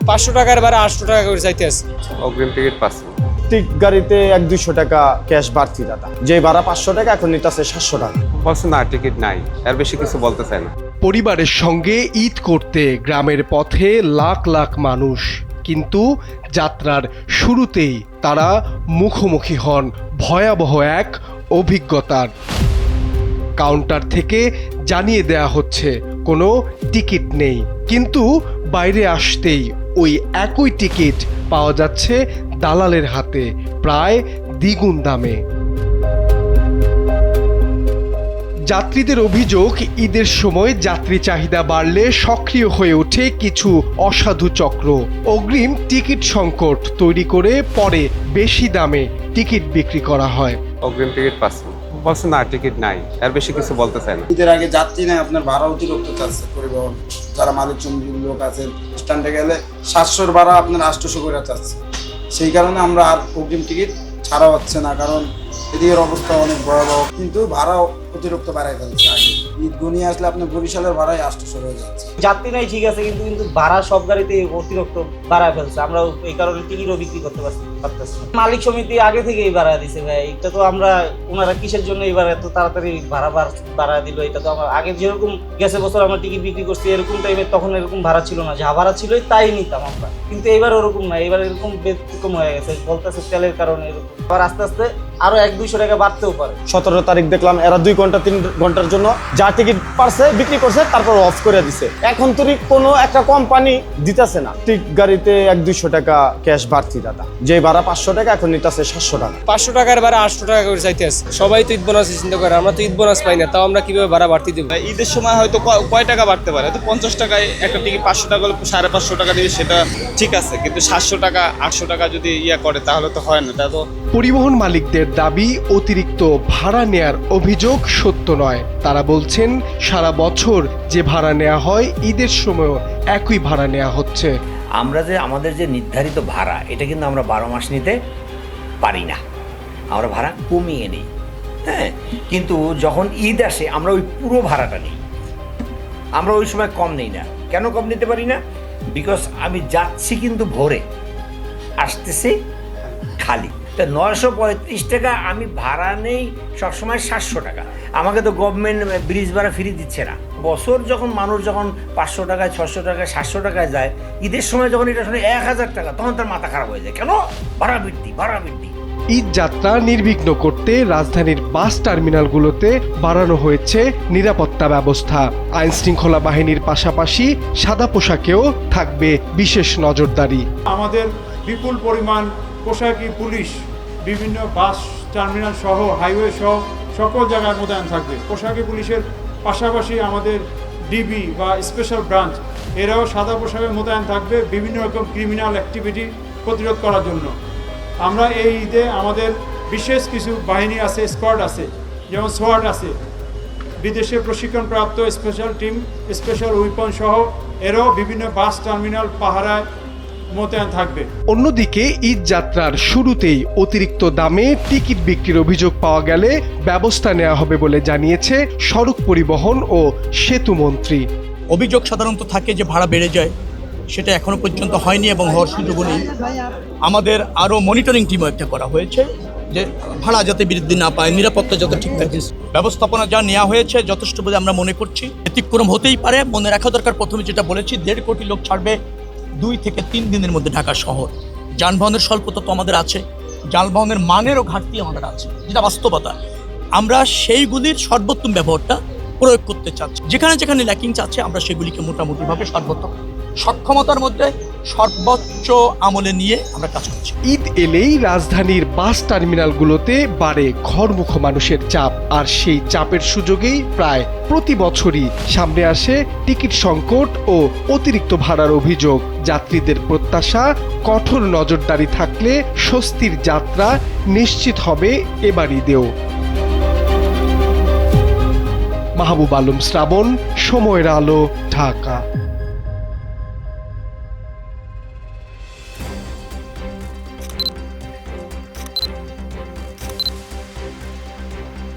500 টাকার ভাড়া 800 টাকা করে চাইতে আছে। অগ্রিম টিকিট পাচ্ছি। ঠিক গাড়িতে 100-200 টাকা ক্যাশ বাড়তি দাদা, যে ভাড়া 500 টাকা এখন নিতেছে 700 টাকা। বলছে না টিকিট নাই, এর বেশি কিছু বলতে চায় না। পরিবারের সঙ্গে ঈদ করতে গ্রামের পথে লাখ লাখ মানুষ, কিন্তু যাত্রার শুরুতেই তারা মুখোমুখি হন ভয়াবহ এক অভিজ্ঞতার। কাউন্টার থেকে জানিয়ে দেয়া হচ্ছে কোনো টিকিট নেই, কিন্তু বাইরে আসতেই ওই একই টিকিট পাওয়া যাচ্ছে দালালের হাতে প্রায় দ্বিগুণ দামে। যাত্রীদের অভিযোগ, ঈদের সময় যাত্রী চাহিদা বাড়লে সক্রিয় হয়ে ওঠে কিছু অসাধু চক্র। অগ্রিম টিকিট সংকট তৈরি করে পরে বেশি দামে টিকিট বিক্রি করা হয়। অগ্রিম টিকিট পাচ্ছি। বলছে না টিকিট নাই, এর বেশি কিছু বলতে চায় না। ঈদের আগে যাত্রী নাই, আপনার ভাড়া অতিরিক্ত চাচ্ছে পরিবহন। যারা মালিক চুম্বি লোক আছেন, স্ট্যান্ডে গেলে 700-র ভাড়া আপনার 800 করে চাচ্ছে। সেই কারণে আমরা আর অগ্রিম টিকিট ছাড়া হচ্ছে না, কারণ এদিকের অবস্থা অনেক ভয়াবহ। কিন্তু ভাড়া অতিরিক্ত বাড়ায় ফেলছে। আগে ঈদ ঘনিয়ে আসলে আপনার বরিশালের ভাড়াই 800 হয়ে যাচ্ছে। যাত্রী নাই ঠিক আছে, কিন্তু ভাড়া সব গাড়িতে অতিরিক্ত বাড়ায় ফেলছে। আমরা এই কারণে টিকিটও বিক্রি করতে পারতেছি। মালিক সমিতি আগে থেকেই বাড়া দিছে ভাই। এটা তো আমরা ওনারা কিসের জন্য এবার এত তাড়াতাড়ি বাড়া দিল? এটা তো আমরা আগে যেরকম গেছে বছর আমরা টিকিট বিক্রি করছি এরকম টাইমে, তখন এরকম ভাড়া ছিল না। যা ভাড়া ছিল তাই নিতাম আমরা, কিন্তু এবার ওরকম না। এবার এরকম ব্যতিক্রম হয়ে গেছে, বলতেছে তেলের কারণে এরকম। আবার আস্তে আস্তে আরো 100-200 টাকা বাড়তেও পারে। 17 তারিখ দেখলাম এরা 2 ঘন্টা 3 ঘন্টার জন্য যা টিকিট পারছে বিক্রি করছে, তারপর অফ করে দিছে। এখন তো কোনো একটা কোম্পানি দিতেছে না। ঠিক গাড়িতে 100-200 টাকা ক্যাশ বাড়তি দাদা, যে ভাড়া 500 টাকা এখন নিতেছে 700 টাকা। 500 টাকার ভাড়া 800 টাকা করে চাইতে আছে। সবাই তো ঈদ বোনাস চিন্তা করে, আমরা তো ঈদ বোনাস পাই না, তাও আমরা কিভাবে ভাড়া বাড়তি দেবো? ঈদের সময় হয়তো কয় টাকা বাড়তে পারে, তো 50 টাকায় একটা টিকিট 500 টাকা হলে 550 টাকা দিবে, সেটা ঠিক আছে। কিন্তু 700 টাকা 800 টাকা যদি করে তাহলে তো হয় না। তা তো পরিবহন মালিকদের দাবি, অতিরিক্ত ভাড়া নেয়ার অভিযোগ সত্য নয়। তারা বলছেন সারা বছর যে ভাড়া নেওয়া হয় ঈদের সময়ও একই ভাড়া নেওয়া হচ্ছে। আমাদের যে নির্ধারিত ভাড়া, এটা কিন্তু আমরা 12 মাস নিতে পারি না, আমরা ভাড়া কমিয়ে নিই। হ্যাঁ, কিন্তু যখন ঈদ আসে আমরা ওই পুরো ভাড়াটা নিই। আমরা ওই সময় কম নিই না। কেন কম নিতে পারি না? বিকজ আমি যাচ্ছি কিন্তু ভোরে, আসতেছি খালি। তা 935 টাকা আমি ভাড়া নেই সবসময় 700 টাকা। আমাকে তো গভর্নমেন্ট ব্রিজ ভাড়া ফ্রি দিচ্ছে না। বছর যখন মানুষ যখন 500 টাকায় 600 টাকায় 700 টাকায় যায়, ঈদের সময় যখন এটা শুনে 1000 টাকা, তখন তার মাথা খারাপ হয়ে যায়। কেন? ভাড়া বৃদ্ধি। ঈদ যাত্রা নির্বিঘ্ন করতে রাজধানীর বাস টার্মিনালগুলোতে বাড়ানো হয়েছে নিরাপত্তা ব্যবস্থা। আইন শৃঙ্খলা বাহিনীর পাশাপাশি সাদা পোশাকেও থাকবে বিশেষ নজরদারি। আমাদের বিপুল পরিমাণ পোশাকি পুলিশ বিভিন্ন বাস টার্মিনাল সহ হাইওয়ে সহ সকল জায়গায় মোতায়েন থাকবে। পোশাকি পুলিশের পাশাপাশি আমাদের ডিবি বা স্পেশাল ব্রাঞ্চ এরাও সাদা পোশাকে মোতায়েন থাকবে বিভিন্ন রকম ক্রিমিনাল অ্যাক্টিভিটি প্রতিরোধ করার জন্য। আমরা এই ঈদে আমাদের বিশেষ কিছু বাহিনী আছে, স্কোয়াড আছে, যেমন সোয়াট আছে, বিদেশে প্রশিক্ষণপ্রাপ্ত স্পেশাল টিম, স্পেশাল উইপন সহ এরাও বিভিন্ন বাস টার্মিনাল পাহারায় মোতায়েন থাকবে। অন্যদিকে ঈদ যাত্রার শুরুতেই অতিরিক্ত দামে টিকিট বিক্রির অভিযোগ পাওয়া গেলে ব্যবস্থা নেওয়া হবে বলে জানিয়েছে সড়ক পরিবহন ও সেতু মন্ত্রী। অভিযোগ সাধারণত থাকে যে ভাড়া বেড়ে যায়, সেটা এখনো পর্যন্ত হয়নি এবং হওয়ার সুযোগও নেই। আমাদের আরও মনিটরিং টিমও একটা করা হয়েছে যে ভাড়া যাতে বৃদ্ধি না পায়, নিরাপত্তা যাতে ঠিক থাকে। ব্যবস্থাপনা যা নেওয়া হয়েছে যথেষ্ট বলে আমরা মনে করছি। ব্যতিক্রম হতেই পারে, মনে রাখা দরকার, প্রথমে যেটা বলেছি 1.5 কোটি লোক ছাড়বে 2 থেকে 3 দিনের মধ্যে ঢাকা শহর। যানবাহনের স্বল্পতা তো আমাদের আছে, যানবাহনের মানেরও ঘাটতি আমাদের আছে, যেটা বাস্তবতা। আমরা সেইগুলির সর্বোত্তম ব্যবহারটা প্রয়োগ করতে চাচ্ছি। যেখানে যেখানে ল্যাকিং চাচ্ছে আমরা সেগুলিকে মোটামুটিভাবে সর্বোত্তম সক্ষমতার মধ্যে সর্বোচ্চ আমলে নিয়ে আমরা কাজ করছি। ঈদ এলেই রাজধানীর বাস টার্মিনালগুলোতে বাড়ে ঘরমুখো মানুষের চাপ, আর সেই চাপের সুযোগেই প্রায় প্রতি বছরই সামনে আসে টিকিট সংকট ও অতিরিক্ত ভাড়ার অভিযোগ। যাত্রীদের প্রত্যাশা, কঠোর নজরদারি থাকলে স্বস্তির যাত্রা নিশ্চিত হবে এবার ঈদেও। মাহবুব আলম শ্রাবণ, সময়ের আলো, ঢাকা।